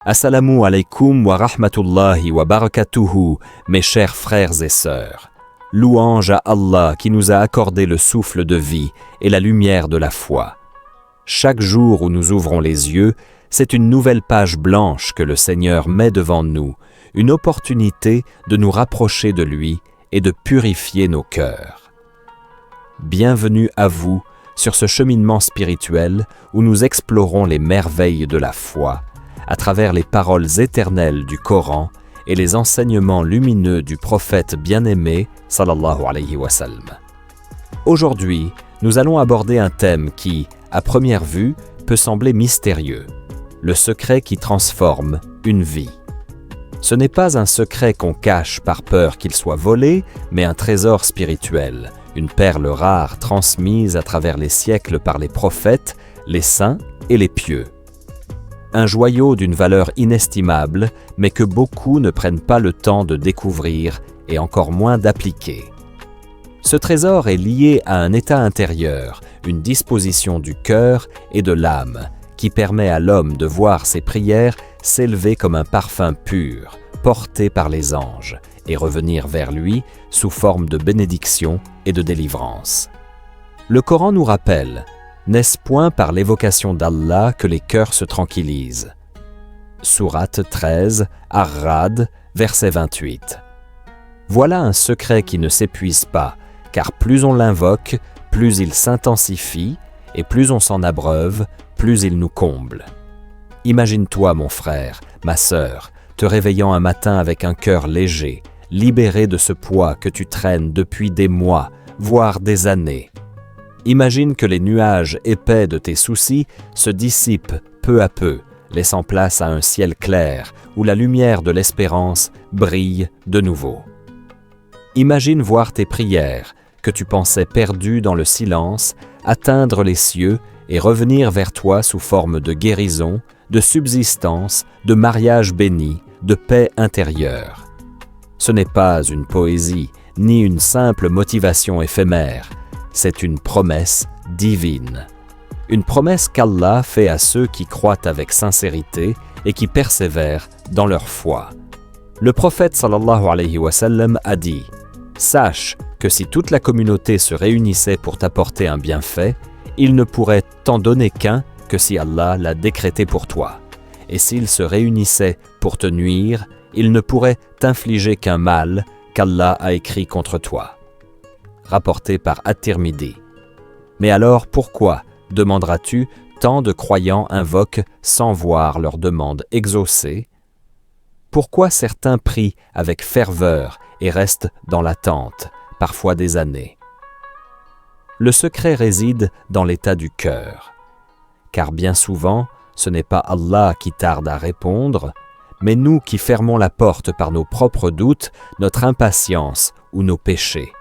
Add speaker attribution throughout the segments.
Speaker 1: Assalamu alaikum wa rahmatullahi wa barakatuhu, mes chers frères et sœurs. Louange à Allah qui nous a accordé le souffle de vie et la lumière de la foi. Chaque jour où nous ouvrons les yeux, c'est une nouvelle page blanche que le Seigneur met devant nous, une opportunité de nous rapprocher de lui et de purifier nos cœurs. Bienvenue à vous sur ce cheminement spirituel où nous explorons les merveilles de la foi, à travers les paroles éternelles du Coran et les enseignements lumineux du prophète bien-aimé, sallallahu alayhi wa sallam. Aujourd'hui, nous allons aborder un thème qui, à première vue, peut sembler mystérieux, le secret qui transforme une vie. Ce n'est pas un secret qu'on cache par peur qu'il soit volé, mais un trésor spirituel, une perle rare transmise à travers les siècles par les prophètes, les saints et les pieux. Un joyau d'une valeur inestimable, mais que beaucoup ne prennent pas le temps de découvrir et encore moins d'appliquer. Ce trésor est lié à un état intérieur, une disposition du cœur et de l'âme, qui permet à l'homme de voir ses prières s'élever comme un parfum pur, porté par les anges, et revenir vers lui sous forme de bénédiction et de délivrance. Le Coran nous rappelle: n'est-ce point par l'évocation d'Allah que les cœurs se tranquillisent? Sourate 13, Ar-Ra'd, verset 28. Voilà un secret qui ne s'épuise pas, car plus on l'invoque, plus il s'intensifie, et plus on s'en abreuve, plus il nous comble. Imagine-toi, mon frère, ma sœur, te réveillant un matin avec un cœur léger, libéré de ce poids que tu traînes depuis des mois, voire des années. Imagine que les nuages épais de tes soucis se dissipent peu à peu, laissant place à un ciel clair où la lumière de l'espérance brille de nouveau. Imagine voir tes prières, que tu pensais perdues dans le silence, atteindre les cieux et revenir vers toi sous forme de guérison, de subsistance, de mariage béni, de paix intérieure. Ce n'est pas une poésie, ni une simple motivation éphémère. C'est une promesse divine. Une promesse qu'Allah fait à ceux qui croient avec sincérité et qui persévèrent dans leur foi. Le prophète sallallahu alayhi wa sallam a dit: « Sache que si toute la communauté se réunissait pour t'apporter un bienfait, il ne pourrait t'en donner qu'un que si Allah l'a décrété pour toi. Et s'ils se réunissaient pour te nuire, il ne pourrait t'infliger qu'un mal qu'Allah a écrit contre toi. » Rapporté par At-Tirmidhi. Mais alors pourquoi, demanderas-tu, tant de croyants invoquent sans voir leur demande exaucée? Pourquoi certains prient avec ferveur et restent dans l'attente, parfois des années? Le secret réside dans l'état du cœur. Car bien souvent, ce n'est pas Allah qui tarde à répondre, mais nous qui fermons la porte par nos propres doutes, notre impatience ou nos péchés.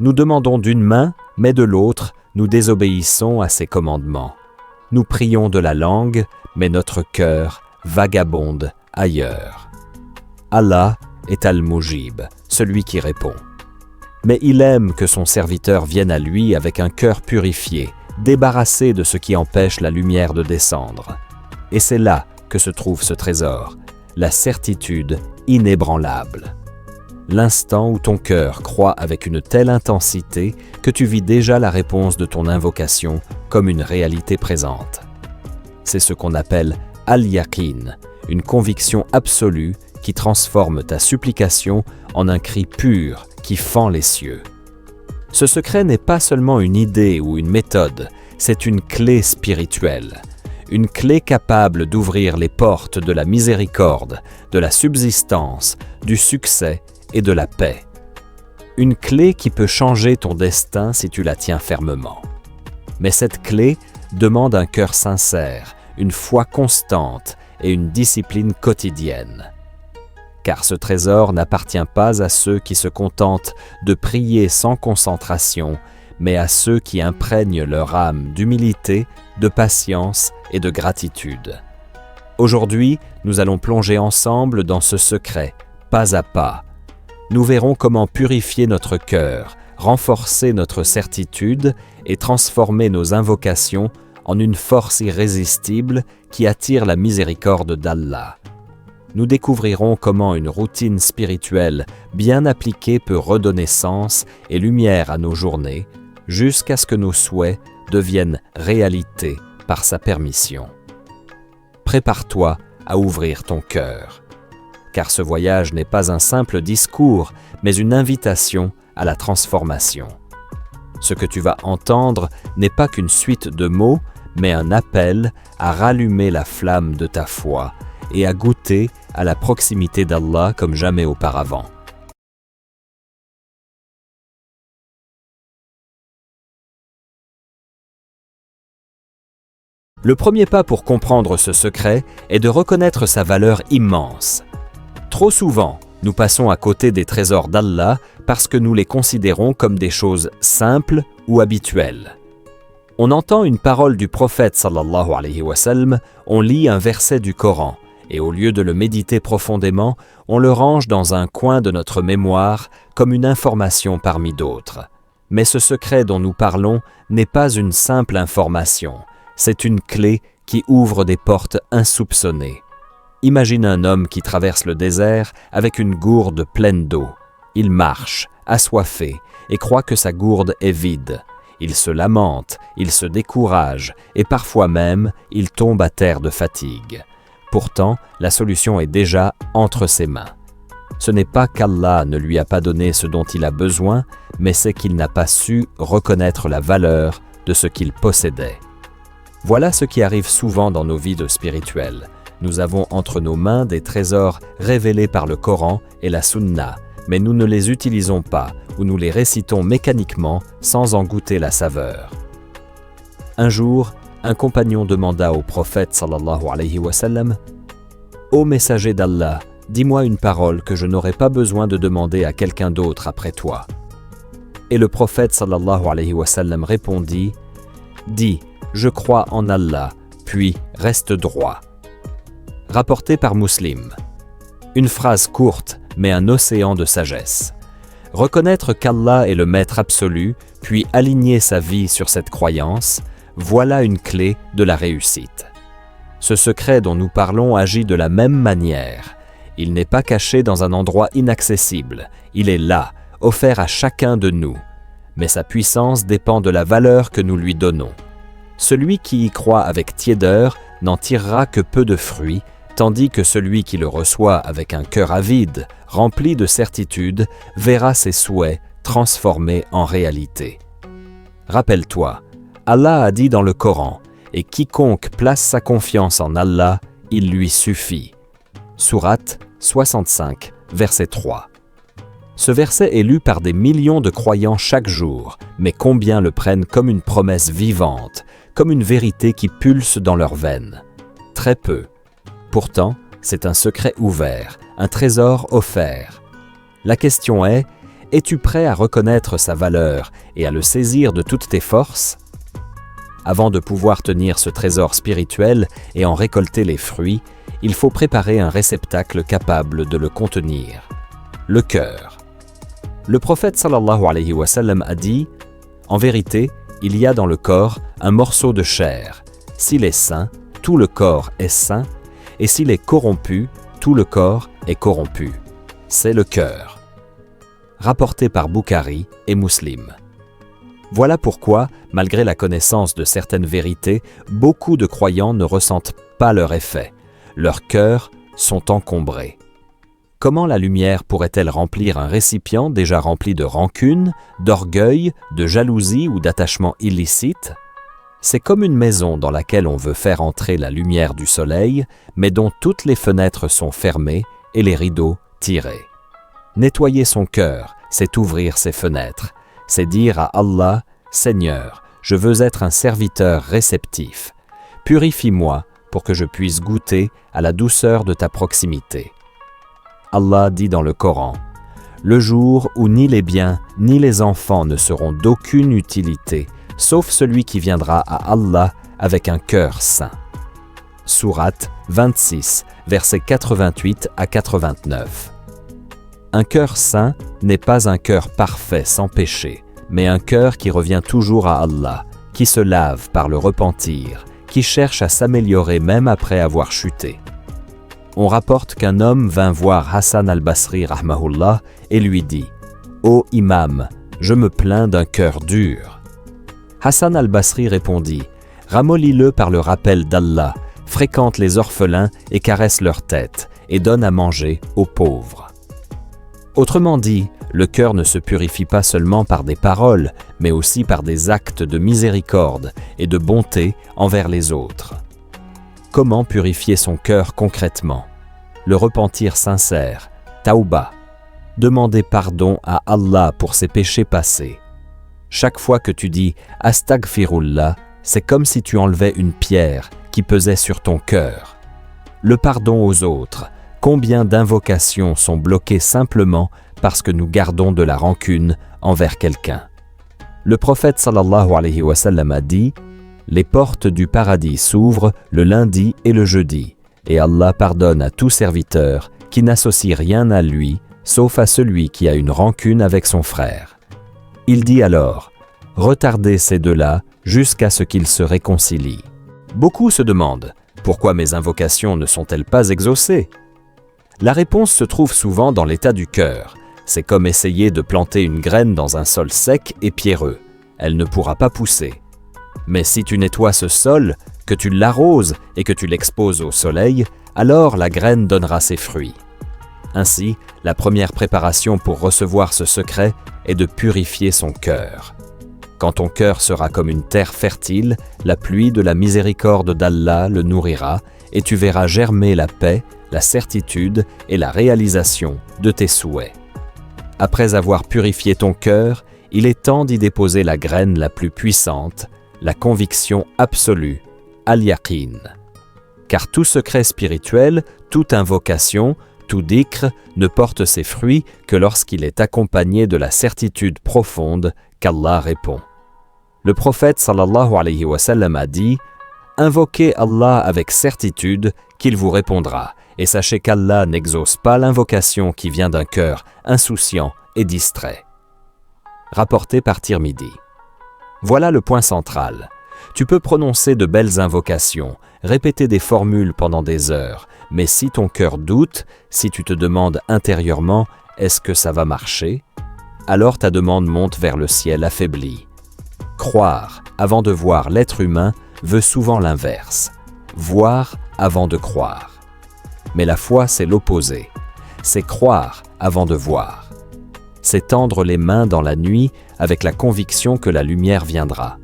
Speaker 1: Nous demandons d'une main, mais de l'autre, nous désobéissons à ses commandements. Nous prions de la langue, mais notre cœur vagabonde ailleurs. Allah est Al-Mujib, celui qui répond. Mais il aime que son serviteur vienne à lui avec un cœur purifié, débarrassé de ce qui empêche la lumière de descendre. Et c'est là que se trouve ce trésor, la certitude inébranlable. L'instant où ton cœur croit avec une telle intensité que tu vis déjà la réponse de ton invocation comme une réalité présente. C'est ce qu'on appelle al-yaqin, une conviction absolue qui transforme ta supplication en un cri pur qui fend les cieux. Ce secret n'est pas seulement une idée ou une méthode, c'est une clé spirituelle, une clé capable d'ouvrir les portes de la miséricorde, de la subsistance, du succès et de la paix. Une clé qui peut changer ton destin si tu la tiens fermement. Mais cette clé demande un cœur sincère, une foi constante et une discipline quotidienne. Car ce trésor n'appartient pas à ceux qui se contentent de prier sans concentration, mais à ceux qui imprègnent leur âme d'humilité, de patience et de gratitude. Aujourd'hui, nous allons plonger ensemble dans ce secret, pas à pas. Nous verrons comment purifier notre cœur, renforcer notre certitude et transformer nos invocations en une force irrésistible qui attire la miséricorde d'Allah. Nous découvrirons comment une routine spirituelle bien appliquée peut redonner sens et lumière à nos journées, jusqu'à ce que nos souhaits deviennent réalité par sa permission. Prépare-toi à ouvrir ton cœur, car ce voyage n'est pas un simple discours, mais une invitation à la transformation. Ce que tu vas entendre n'est pas qu'une suite de mots, mais un appel à rallumer la flamme de ta foi et à goûter à la proximité d'Allah comme jamais auparavant. Le premier pas pour comprendre ce secret est de reconnaître sa valeur immense. Trop souvent, nous passons à côté des trésors d'Allah parce que nous les considérons comme des choses simples ou habituelles. On entend une parole du prophète sallallahu alayhi wa sallam, on lit un verset du Coran, et au lieu de le méditer profondément, on le range dans un coin de notre mémoire comme une information parmi d'autres. Mais ce secret dont nous parlons n'est pas une simple information, c'est une clé qui ouvre des portes insoupçonnées. Imagine un homme qui traverse le désert avec une gourde pleine d'eau. Il marche, assoiffé, et croit que sa gourde est vide. Il se lamente, il se décourage, et parfois même, il tombe à terre de fatigue. Pourtant, la solution est déjà entre ses mains. Ce n'est pas qu'Allah ne lui a pas donné ce dont il a besoin, mais c'est qu'il n'a pas su reconnaître la valeur de ce qu'il possédait. Voilà ce qui arrive souvent dans nos vies de spirituels. Nous avons entre nos mains des trésors révélés par le Coran et la Sunna, mais nous ne les utilisons pas ou nous les récitons mécaniquement sans en goûter la saveur. Un jour, un compagnon demanda au prophète sallallahu alayhi wa sallam « Ô messager d'Allah, dis-moi une parole que je n'aurai pas besoin de demander à quelqu'un d'autre après toi. » Et le prophète sallallahu alayhi wa sallam répondit « Dis, je crois en Allah, puis reste droit. » Rapporté par Muslim. Une phrase courte, mais un océan de sagesse. Reconnaître qu'Allah est le maître absolu, puis aligner sa vie sur cette croyance, voilà une clé de la réussite. Ce secret dont nous parlons agit de la même manière. Il n'est pas caché dans un endroit inaccessible, il est là, offert à chacun de nous. Mais sa puissance dépend de la valeur que nous lui donnons. Celui qui y croit avec tiédeur n'en tirera que peu de fruits, tandis que celui qui le reçoit avec un cœur avide, rempli de certitude, verra ses souhaits transformés en réalité. Rappelle-toi, Allah a dit dans le Coran, « Et quiconque place sa confiance en Allah, il lui suffit. » Sourate 65, verset 3. Ce verset est lu par des millions de croyants chaque jour, mais combien le prennent comme une promesse vivante, comme une vérité qui pulse dans leurs veines? Très peu. Pourtant, c'est un secret ouvert, un trésor offert. La question est, es-tu prêt à reconnaître sa valeur et à le saisir de toutes tes forces? Avant de pouvoir tenir ce trésor spirituel et en récolter les fruits, il faut préparer un réceptacle capable de le contenir. Le cœur. Le prophète sallallahu alayhi wa sallam a dit « En vérité, il y a dans le corps un morceau de chair. S'il est sain, tout le corps est sain, et s'il est corrompu, tout le corps est corrompu. C'est le cœur. » Rapporté par Bukhari et Muslim. Voilà pourquoi, malgré la connaissance de certaines vérités, beaucoup de croyants ne ressentent pas leur effet. Leurs cœurs sont encombrés. Comment la lumière pourrait-elle remplir un récipient déjà rempli de rancune, d'orgueil, de jalousie ou d'attachement illicite? C'est comme une maison dans laquelle on veut faire entrer la lumière du soleil, mais dont toutes les fenêtres sont fermées et les rideaux tirés. Nettoyer son cœur, c'est ouvrir ses fenêtres. C'est dire à Allah, « Seigneur, je veux être un serviteur réceptif. Purifie-moi pour que je puisse goûter à la douceur de ta proximité. » Allah dit dans le Coran, « Le jour où ni les biens ni les enfants ne seront d'aucune utilité, sauf celui qui viendra à Allah avec un cœur saint. » Sourate 26, versets 88 à 89. Un cœur saint n'est pas un cœur parfait sans péché, mais un cœur qui revient toujours à Allah, qui se lave par le repentir, qui cherche à s'améliorer même après avoir chuté. On rapporte qu'un homme vint voir Hassan al-Basri rahmahullah et lui dit « Ô imam, je me plains d'un cœur dur. » Hassan al-Basri répondit « Ramollis-le par le rappel d'Allah, fréquente les orphelins et caresse leur tête, et donne à manger aux pauvres. » Autrement dit, le cœur ne se purifie pas seulement par des paroles, mais aussi par des actes de miséricorde et de bonté envers les autres. Comment purifier son cœur concrètement? Le repentir sincère, tauba. Demander pardon à Allah pour ses péchés passés. Chaque fois que tu dis « Astaghfirullah », c'est comme si tu enlevais une pierre qui pesait sur ton cœur. Le pardon aux autres. Combien d'invocations sont bloquées simplement parce que nous gardons de la rancune envers quelqu'un? Le prophète sallallahu alayhi wa sallam a dit « Les portes du paradis s'ouvrent le lundi et le jeudi, et Allah pardonne à tout serviteur qui n'associe rien à lui, sauf à celui qui a une rancune avec son frère. » Il dit alors « Retardez ces deux-là jusqu'à ce qu'ils se réconcilient. » Beaucoup se demandent « Pourquoi mes invocations ne sont-elles pas exaucées ?» La réponse se trouve souvent dans l'état du cœur. C'est comme essayer de planter une graine dans un sol sec et pierreux. Elle ne pourra pas pousser. Mais si tu nettoies ce sol, que tu l'arroses et que tu l'exposes au soleil, alors la graine donnera ses fruits. Ainsi, la première préparation pour recevoir ce secret est de purifier son cœur. Quand ton cœur sera comme une terre fertile, la pluie de la miséricorde d'Allah le nourrira et tu verras germer la paix, la certitude et la réalisation de tes souhaits. Après avoir purifié ton cœur, il est temps d'y déposer la graine la plus puissante, la conviction absolue, al-yaqin. Car tout secret spirituel, toute invocation, tout dhikr ne porte ses fruits que lorsqu'il est accompagné de la certitude profonde qu'Allah répond. Le prophète sallallahu alayhi wa sallam a dit « Invoquez Allah avec certitude qu'il vous répondra. Et sachez qu'Allah n'exauce pas l'invocation qui vient d'un cœur insouciant et distrait. » Rapporté par Tirmidhi. Voilà le point central. Tu peux prononcer de belles invocations, répéter des formules pendant des heures, mais si ton cœur doute, si tu te demandes intérieurement « Est-ce que ça va marcher ?», alors ta demande monte vers le ciel affaibli. Croire avant de voir l'être humain veut souvent l'inverse. Voir avant de croire. Mais la foi, c'est l'opposé. C'est croire avant de voir. C'est tendre les mains dans la nuit avec la conviction que la lumière viendra.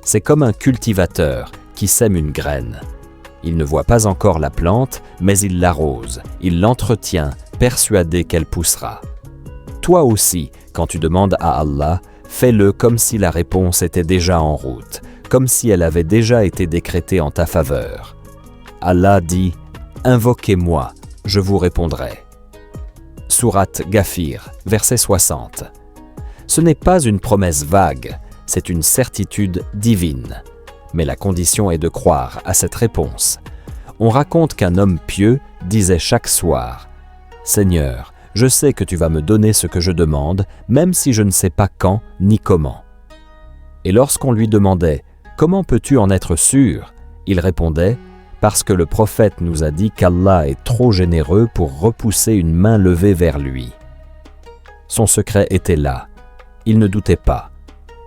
Speaker 1: C'est comme un cultivateur qui sème une graine. Il ne voit pas encore la plante, mais il l'arrose, il l'entretient, persuadé qu'elle poussera. Toi aussi, quand tu demandes à Allah, fais-le comme si la réponse était déjà en route, comme si elle avait déjà été décrétée en ta faveur. Allah dit « Invoquez-moi, je vous répondrai. » Sourate Ghafir, verset 60. Ce n'est pas une promesse vague, c'est une certitude divine. Mais la condition est de croire à cette réponse. On raconte qu'un homme pieux disait chaque soir « Seigneur, je sais que tu vas me donner ce que je demande, même si je ne sais pas quand ni comment. » Et lorsqu'on lui demandait « Comment peux-tu en être sûr ?» il répondait « Parce que le prophète nous a dit qu'Allah est trop généreux pour repousser une main levée vers lui. » Son secret était là. Il ne doutait pas.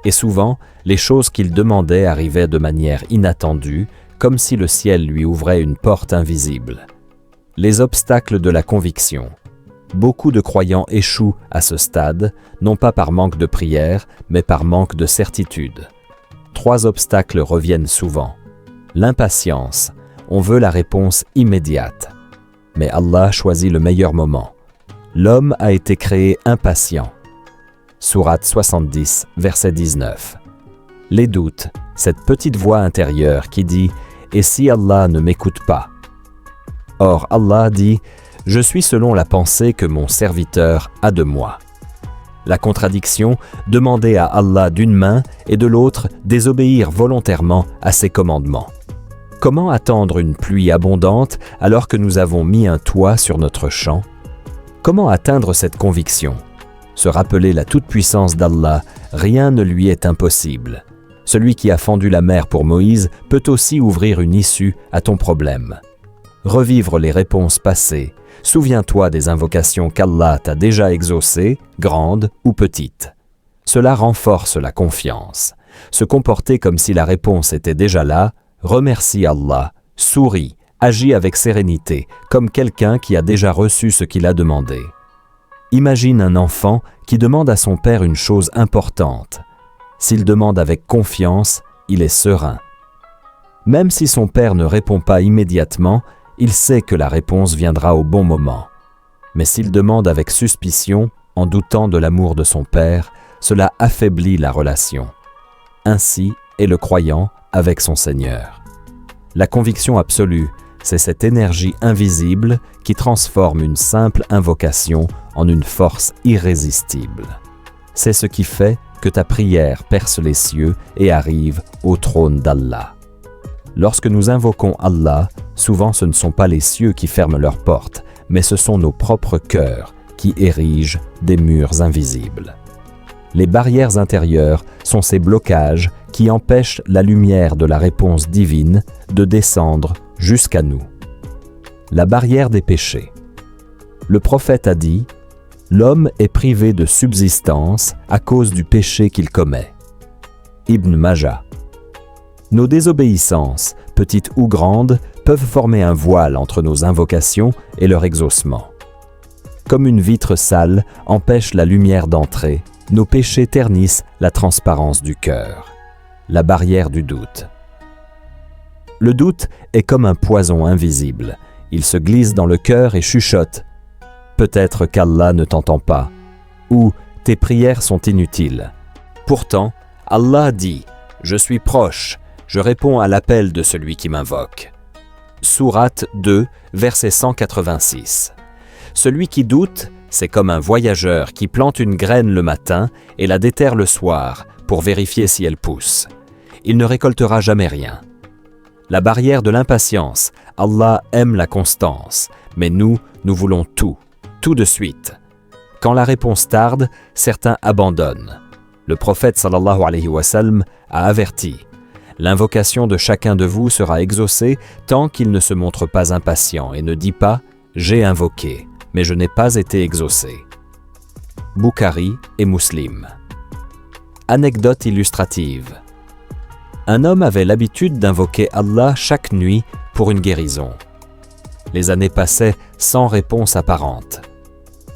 Speaker 1: Et souvent, les choses qu'il demandait arrivaient de manière inattendue, comme si le ciel lui ouvrait une porte invisible. Les obstacles de la conviction. Beaucoup de croyants échouent à ce stade, non pas par manque de prière, mais par manque de certitude. 3 obstacles reviennent souvent. L'impatience. On veut la réponse immédiate. Mais Allah choisit le meilleur moment. L'homme a été créé impatient. Sourate 70, verset 19. Les doutes, cette petite voix intérieure qui dit « Et si Allah ne m'écoute pas ?» Or Allah dit « Je suis selon la pensée que mon serviteur a de moi. » La contradiction, demander à Allah d'une main et de l'autre désobéir volontairement à ses commandements. Comment attendre une pluie abondante alors que nous avons mis un toit sur notre champ? Comment atteindre cette conviction? Se rappeler la toute-puissance d'Allah, rien ne lui est impossible. Celui qui a fendu la mer pour Moïse peut aussi ouvrir une issue à ton problème. Revivre les réponses passées. Souviens-toi des invocations qu'Allah t'a déjà exaucées, grandes ou petites. Cela renforce la confiance. Se comporter comme si la réponse était déjà là, remercie Allah, souris, agis avec sérénité, comme quelqu'un qui a déjà reçu ce qu'il a demandé. Imagine un enfant qui demande à son père une chose importante. S'il demande avec confiance, il est serein. Même si son père ne répond pas immédiatement, il sait que la réponse viendra au bon moment. Mais s'il demande avec suspicion, en doutant de l'amour de son père, cela affaiblit la relation. Ainsi est le croyant avec son Seigneur. La conviction absolue, c'est cette énergie invisible qui transforme une simple invocation en une force irrésistible. C'est ce qui fait que ta prière perce les cieux et arrive au trône d'Allah. Lorsque nous invoquons Allah, souvent ce ne sont pas les cieux qui ferment leurs portes, mais ce sont nos propres cœurs qui érigent des murs invisibles. Les barrières intérieures sont ces blocages qui empêchent la lumière de la réponse divine de descendre jusqu'à nous. La barrière des péchés. Le prophète a dit « L'homme est privé de subsistance à cause du péché qu'il commet. » Ibn Majah. Nos désobéissances, petites ou grandes, peuvent former un voile entre nos invocations et leur exaucement. Comme une vitre sale empêche la lumière d'entrer, nos péchés ternissent la transparence du cœur. La barrière du doute. Le doute est comme un poison invisible. Il se glisse dans le cœur et chuchote. Peut-être qu'Allah ne t'entend pas, ou tes prières sont inutiles. Pourtant, Allah dit « Je suis proche, je réponds à l'appel de celui qui m'invoque. » Sourate 2, verset 186. Celui qui doute, c'est comme un voyageur qui plante une graine le matin et la déterre le soir pour vérifier si elle pousse. Il ne récoltera jamais rien. La barrière de l'impatience, Allah aime la constance, mais nous voulons tout de suite. Quand la réponse tarde, certains abandonnent. Le prophète sallallahu alayhi wa sallam a averti « L'invocation de chacun de vous sera exaucée tant qu'il ne se montre pas impatient et ne dit pas « J'ai invoqué, mais je n'ai pas été exaucé. » Bukhari et Muslim. Anecdote illustrative. Un homme avait l'habitude d'invoquer Allah chaque nuit pour une guérison. Les années passaient sans réponse apparente.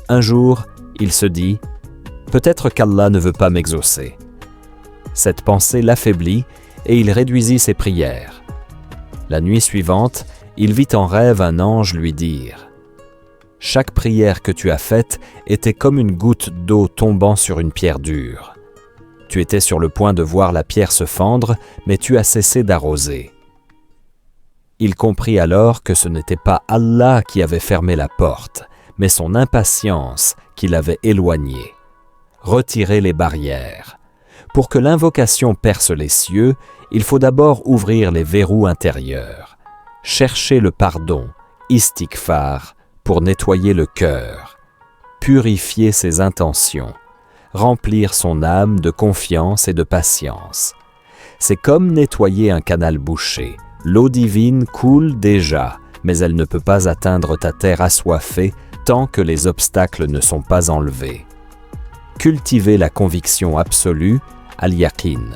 Speaker 1: Un jour, il se dit « Peut-être qu'Allah ne veut pas m'exaucer. » Cette pensée l'affaiblit et il réduisit ses prières. La nuit suivante, il vit en rêve un ange lui dire « Chaque prière que tu as faite était comme une goutte d'eau tombant sur une pierre dure. Tu étais sur le point de voir la pierre se fendre, mais tu as cessé d'arroser. » Il comprit alors que ce n'était pas Allah qui avait fermé la porte, mais son impatience qui l'avait éloigné. Retirer les barrières. Pour que l'invocation perce les cieux, il faut d'abord ouvrir les verrous intérieurs. Chercher le pardon, istighfar, pour nettoyer le cœur. Purifier ses intentions. Remplir son âme de confiance et de patience. C'est comme nettoyer un canal bouché. L'eau divine coule déjà, mais elle ne peut pas atteindre ta terre assoiffée tant que les obstacles ne sont pas enlevés. Cultiver la conviction absolue, al-yaqin.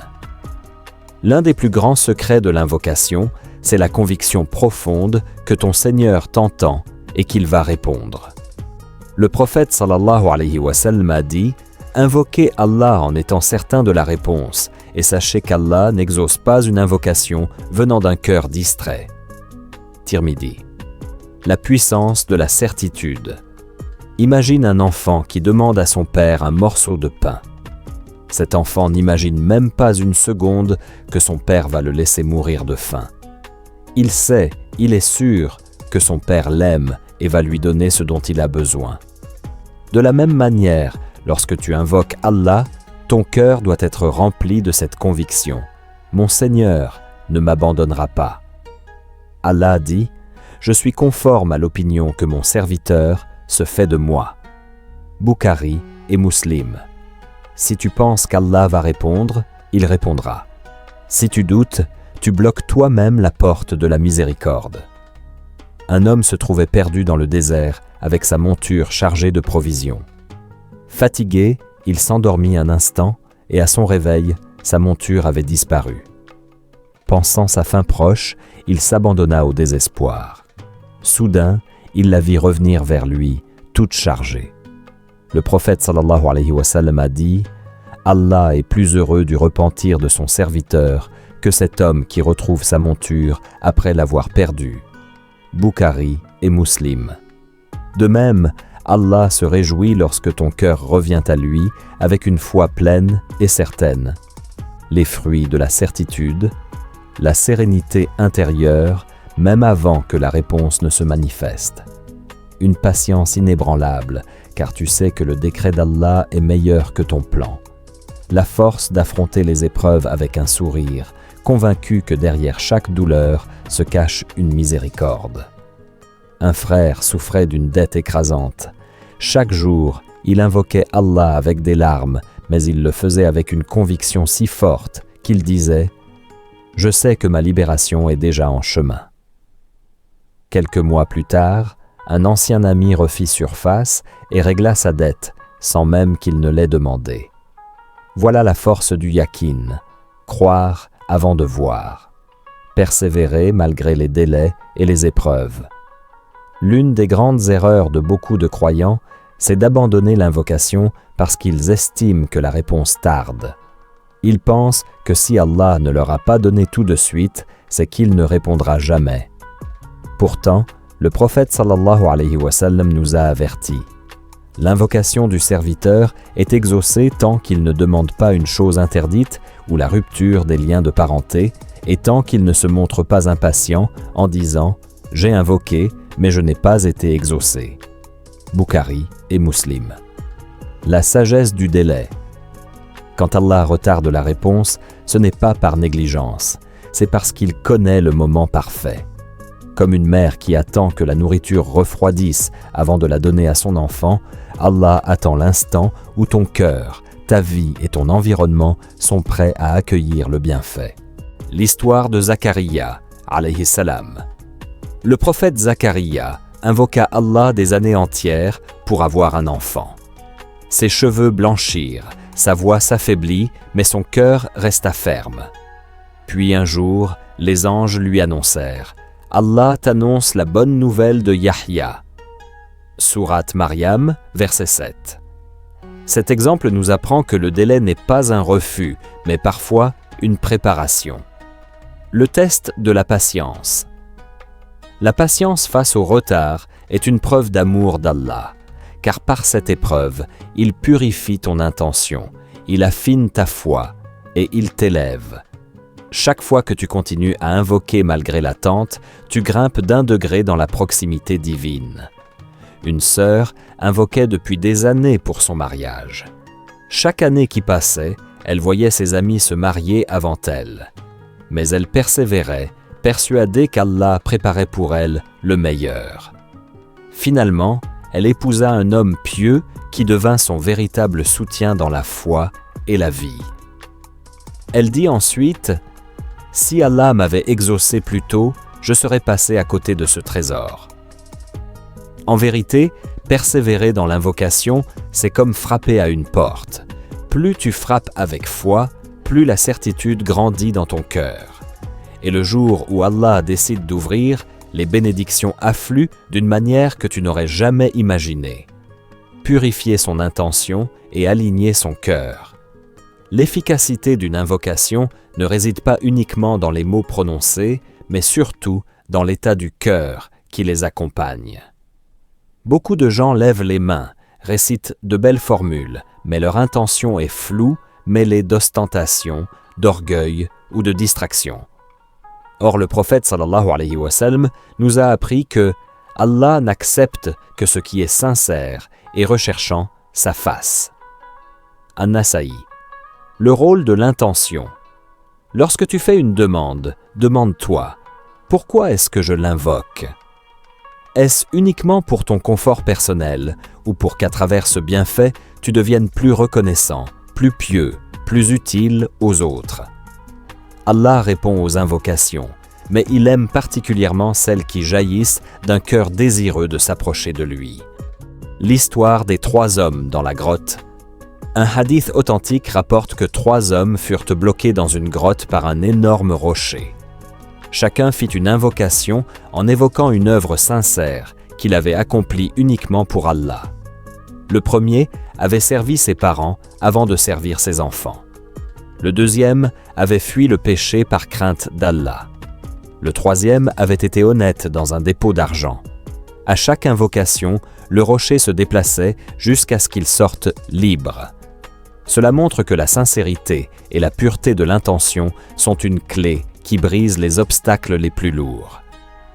Speaker 1: L'un des plus grands secrets de l'invocation, c'est la conviction profonde que ton Seigneur t'entend et qu'il va répondre. Le prophète sallallahu alayhi wa sallam a dit « Invoquez Allah en étant certain de la réponse, et sachez qu'Allah n'exauce pas une invocation venant d'un cœur distrait. » Tirmidhi. La puissance de la certitude. Imagine un enfant qui demande à son père un morceau de pain. Cet enfant n'imagine même pas une seconde que son père va le laisser mourir de faim. Il sait, il est sûr que son père l'aime et va lui donner ce dont il a besoin. De la même manière, lorsque tu invoques Allah, ton cœur doit être rempli de cette conviction. Mon Seigneur ne m'abandonnera pas. Allah dit « Je suis conforme à l'opinion que mon serviteur se fait de moi. » Bukhari et Muslim. Si tu penses qu'Allah va répondre, il répondra. Si tu doutes, tu bloques toi-même la porte de la miséricorde. Un homme se trouvait perdu dans le désert avec sa monture chargée de provisions. Fatigué, il s'endormit un instant et à son réveil, sa monture avait disparu. Pensant sa fin proche, il s'abandonna au désespoir. Soudain, il la vit revenir vers lui, toute chargée. Le prophète sallallahu alayhi wa sallam a dit « Allah est plus heureux du repentir de son serviteur que cet homme qui retrouve sa monture après l'avoir perdue. » Bukhari et Muslim. De même, Allah se réjouit lorsque ton cœur revient à lui avec une foi pleine et certaine. Les fruits de la certitude, la sérénité intérieure, même avant que la réponse ne se manifeste. Une patience inébranlable, car tu sais que le décret d'Allah est meilleur que ton plan. La force d'affronter les épreuves avec un sourire, convaincu que derrière chaque douleur se cache une miséricorde. Un frère souffrait d'une dette écrasante. Chaque jour, il invoquait Allah avec des larmes, mais il le faisait avec une conviction si forte qu'il disait « Je sais que ma libération est déjà en chemin ». Quelques mois plus tard, un ancien ami refit surface et régla sa dette, sans même qu'il ne l'ait demandé. Voilà la force du yaqin, croire avant de voir, persévérer malgré les délais et les épreuves. L'une des grandes erreurs de beaucoup de croyants, c'est d'abandonner l'invocation parce qu'ils estiment que la réponse tarde. Ils pensent que si Allah ne leur a pas donné tout de suite, c'est qu'il ne répondra jamais. Pourtant, le prophète sallallahu alayhi wa sallam nous a avertis. L'invocation du serviteur est exaucée tant qu'il ne demande pas une chose interdite ou la rupture des liens de parenté, et tant qu'il ne se montre pas impatient en disant « J'ai invoqué, mais je n'ai pas été exaucé ». Bukhari et Muslim. La sagesse du délai. Quand Allah retarde la réponse, ce n'est pas par négligence, c'est parce qu'il connaît le moment parfait. Comme une mère qui attend que la nourriture refroidisse avant de la donner à son enfant, Allah attend l'instant où ton cœur, ta vie et ton environnement sont prêts à accueillir le bienfait. L'histoire de Zacharia, alayhi salam. Le prophète Zacharia invoqua Allah des années entières pour avoir un enfant. Ses cheveux blanchirent, sa voix s'affaiblit, mais son cœur resta ferme. Puis un jour, les anges lui annoncèrent « Allah t'annonce la bonne nouvelle de Yahya ». Sourate Maryam, verset 7. Cet exemple nous apprend que le délai n'est pas un refus, mais parfois une préparation. Le test de la patience. La patience face au retard est une preuve d'amour d'Allah, car par cette épreuve, il purifie ton intention, il affine ta foi et il t'élève. Chaque fois que tu continues à invoquer malgré l'attente, tu grimpes d'1 degré dans la proximité divine. Une sœur invoquait depuis des années pour son mariage. Chaque année qui passait, elle voyait ses amis se marier avant elle. Mais elle persévérait, persuadée qu'Allah préparait pour elle le meilleur. Finalement, elle épousa un homme pieux qui devint son véritable soutien dans la foi et la vie. Elle dit ensuite « Si Allah m'avait exaucé plus tôt, je serais passé à côté de ce trésor. » En vérité, persévérer dans l'invocation, c'est comme frapper à une porte. Plus tu frappes avec foi, plus la certitude grandit dans ton cœur. Et le jour où Allah décide d'ouvrir, les bénédictions affluent d'une manière que tu n'aurais jamais imaginée. Purifier son intention et aligner son cœur. L'efficacité d'une invocation ne réside pas uniquement dans les mots prononcés, mais surtout dans l'état du cœur qui les accompagne. Beaucoup de gens lèvent les mains, récitent de belles formules, mais leur intention est floue, mêlée d'ostentation, d'orgueil ou de distraction. Or, le prophète sallallahu alayhi wa sallam nous a appris que Allah n'accepte que ce qui est sincère et recherchant sa face. An-Nasa'i. Le rôle de l'intention. Lorsque tu fais une demande, demande-toi « Pourquoi est-ce que je l'invoque ?» Est-ce uniquement pour ton confort personnel ou pour qu'à travers ce bienfait, tu deviennes plus reconnaissant, plus pieux, plus utile aux autres? Allah répond aux invocations, mais il aime particulièrement celles qui jaillissent d'un cœur désireux de s'approcher de lui. L'histoire des 3 hommes dans la grotte. Un hadith authentique rapporte que 3 hommes furent bloqués dans une grotte par un énorme rocher. Chacun fit une invocation en évoquant une œuvre sincère qu'il avait accomplie uniquement pour Allah. Le premier avait servi ses parents avant de servir ses enfants. Le deuxième avait fui le péché par crainte d'Allah. Le troisième avait été honnête dans un dépôt d'argent. À chaque invocation, le rocher se déplaçait jusqu'à ce qu'il sorte libre. Cela montre que la sincérité et la pureté de l'intention sont une clé qui brise les obstacles les plus lourds.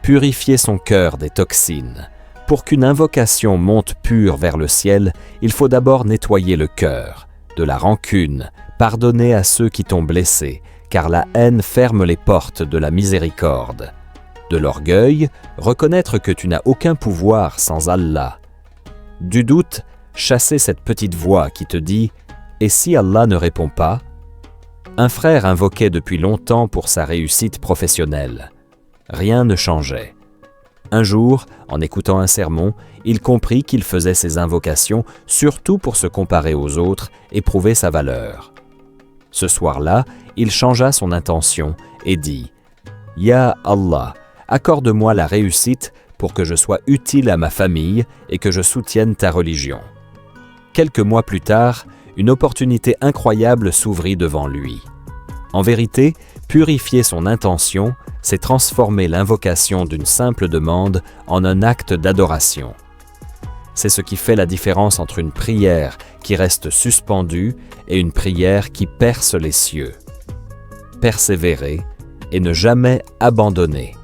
Speaker 1: Purifier son cœur des toxines. Pour qu'une invocation monte pure vers le ciel, il faut d'abord nettoyer le cœur, de la rancune, pardonner à ceux qui t'ont blessé, car la haine ferme les portes de la miséricorde. De l'orgueil, reconnaître que tu n'as aucun pouvoir sans Allah. Du doute, chasser cette petite voix qui te dit « Et si Allah ne répond pas ?» Un frère invoquait depuis longtemps pour sa réussite professionnelle. Rien ne changeait. Un jour, en écoutant un sermon, il comprit qu'il faisait ses invocations surtout pour se comparer aux autres et prouver sa valeur. Ce soir-là, il changea son intention et dit « Ya Allah, accorde-moi la réussite pour que je sois utile à ma famille et que je soutienne ta religion. » Quelques mois plus tard, une opportunité incroyable s'ouvrit devant lui. En vérité, purifier son intention, c'est transformer l'invocation d'une simple demande en un acte d'adoration. C'est ce qui fait la différence entre une prière qui reste suspendue et une prière qui perce les cieux. Persévérer et ne jamais abandonner.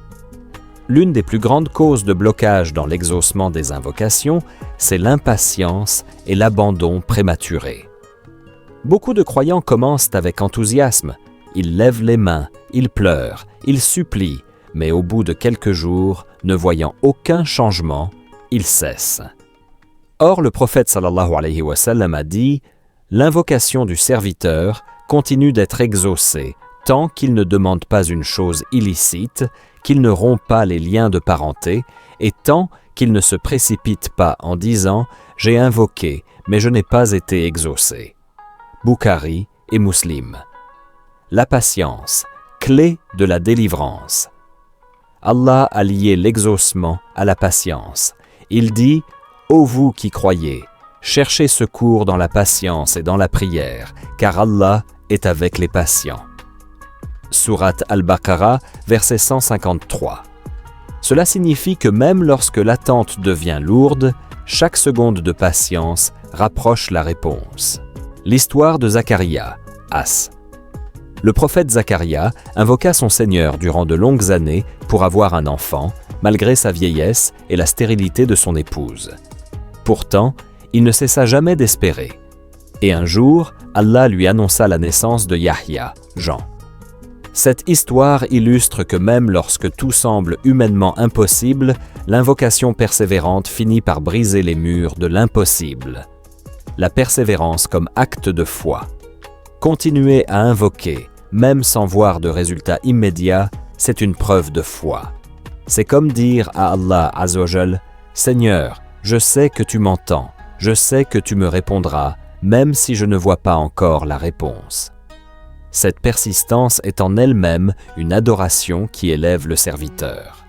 Speaker 1: L'une des plus grandes causes de blocage dans l'exaucement des invocations, c'est l'impatience et l'abandon prématuré. Beaucoup de croyants commencent avec enthousiasme. Ils lèvent les mains, ils pleurent, ils supplient, mais au bout de quelques jours, ne voyant aucun changement, ils cessent. Or, le prophète sallallahu alayhi wa sallam a dit « L'invocation du serviteur continue d'être exaucée tant qu'il ne demande pas une chose illicite, qu'il ne rompt pas les liens de parenté, et tant qu'il ne se précipite pas en disant « J'ai invoqué, mais je n'ai pas été exaucé ». Bukhari et Muslim. La patience, clé de la délivrance. Allah a lié l'exaucement à la patience. Il dit « Ô vous qui croyez, cherchez secours dans la patience et dans la prière, car Allah est avec les patients. » Sourate Al-Baqarah, verset 153. Cela signifie que même lorsque l'attente devient lourde, chaque seconde de patience rapproche la réponse. L'histoire de Zacharia, As. Le prophète Zacharia invoqua son Seigneur durant de longues années pour avoir un enfant, malgré sa vieillesse et la stérilité de son épouse. Pourtant, il ne cessa jamais d'espérer. Et un jour, Allah lui annonça la naissance de Yahya, Jean. Cette histoire illustre que même lorsque tout semble humainement impossible, l'invocation persévérante finit par briser les murs de l'impossible. La persévérance comme acte de foi. Continuer à invoquer, même sans voir de résultat immédiat, c'est une preuve de foi. C'est comme dire à Allah Azza wa Jal, « Seigneur, je sais que tu m'entends, je sais que tu me répondras, même si je ne vois pas encore la réponse. » Cette persistance est en elle-même une adoration qui élève le serviteur.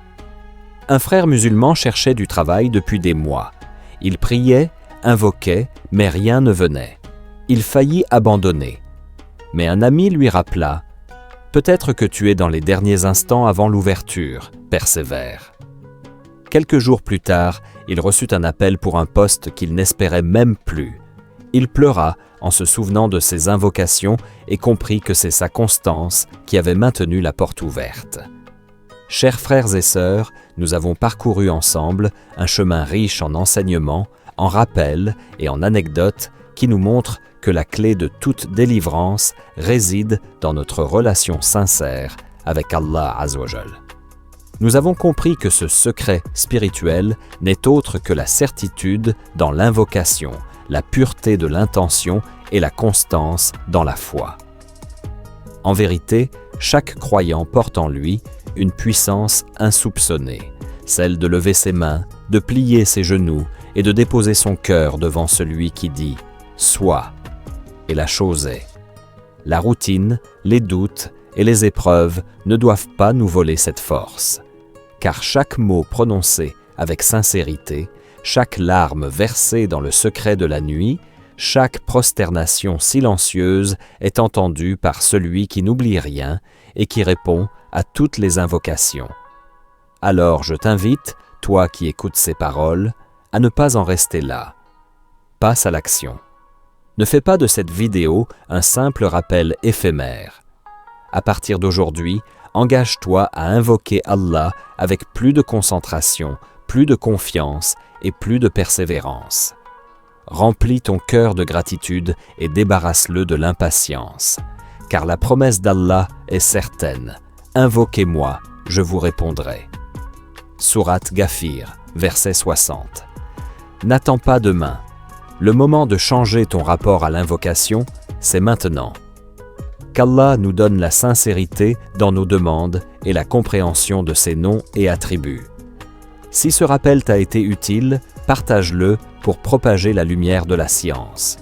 Speaker 1: Un frère musulman cherchait du travail depuis des mois. Il priait, invoquait, mais rien ne venait. Il faillit abandonner. Mais un ami lui rappela « Peut-être que tu es dans les derniers instants avant l'ouverture, persévère. » Quelques jours plus tard, il reçut un appel pour un poste qu'il n'espérait même plus. Il pleura en se souvenant de ses invocations et comprit que c'est sa constance qui avait maintenu la porte ouverte. Chers frères et sœurs, nous avons parcouru ensemble un chemin riche en enseignements, en rappels et en anecdotes qui nous montrent que la clé de toute délivrance réside dans notre relation sincère avec Allah Azza wa Jal. Nous avons compris que ce secret spirituel n'est autre que la certitude dans l'invocation, la pureté de l'intention et la constance dans la foi. En vérité, chaque croyant porte en lui une puissance insoupçonnée, celle de lever ses mains, de plier ses genoux et de déposer son cœur devant celui qui dit « Sois ». Et la chose est. La routine, les doutes et les épreuves ne doivent pas nous voler cette force, car chaque mot prononcé avec sincérité, chaque larme versée dans le secret de la nuit, chaque prosternation silencieuse est entendue par celui qui n'oublie rien et qui répond à toutes les invocations. Alors je t'invite, toi qui écoutes ces paroles, à ne pas en rester là. Passe à l'action. Ne fais pas de cette vidéo un simple rappel éphémère. À partir d'aujourd'hui, engage-toi à invoquer Allah avec plus de concentration, plus de confiance et plus de persévérance. Remplis ton cœur de gratitude et débarrasse-le de l'impatience, car la promesse d'Allah est certaine. Invoquez-moi, je vous répondrai. Sourate Ghafir, verset 60. N'attends pas demain. Le moment de changer ton rapport à l'invocation, c'est maintenant. Qu'Allah nous donne la sincérité dans nos demandes et la compréhension de ses noms et attributs. Si ce rappel t'a été utile, partage-le pour propager la lumière de la science.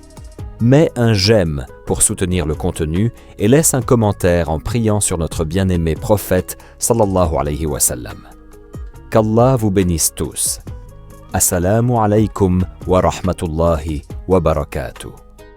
Speaker 1: Mets un j'aime pour soutenir le contenu et laisse un commentaire en priant sur notre bien-aimé prophète sallallahu alayhi wa sallam. Qu'Allah vous bénisse tous. Assalamu alaykum wa rahmatullahi wa barakatuh.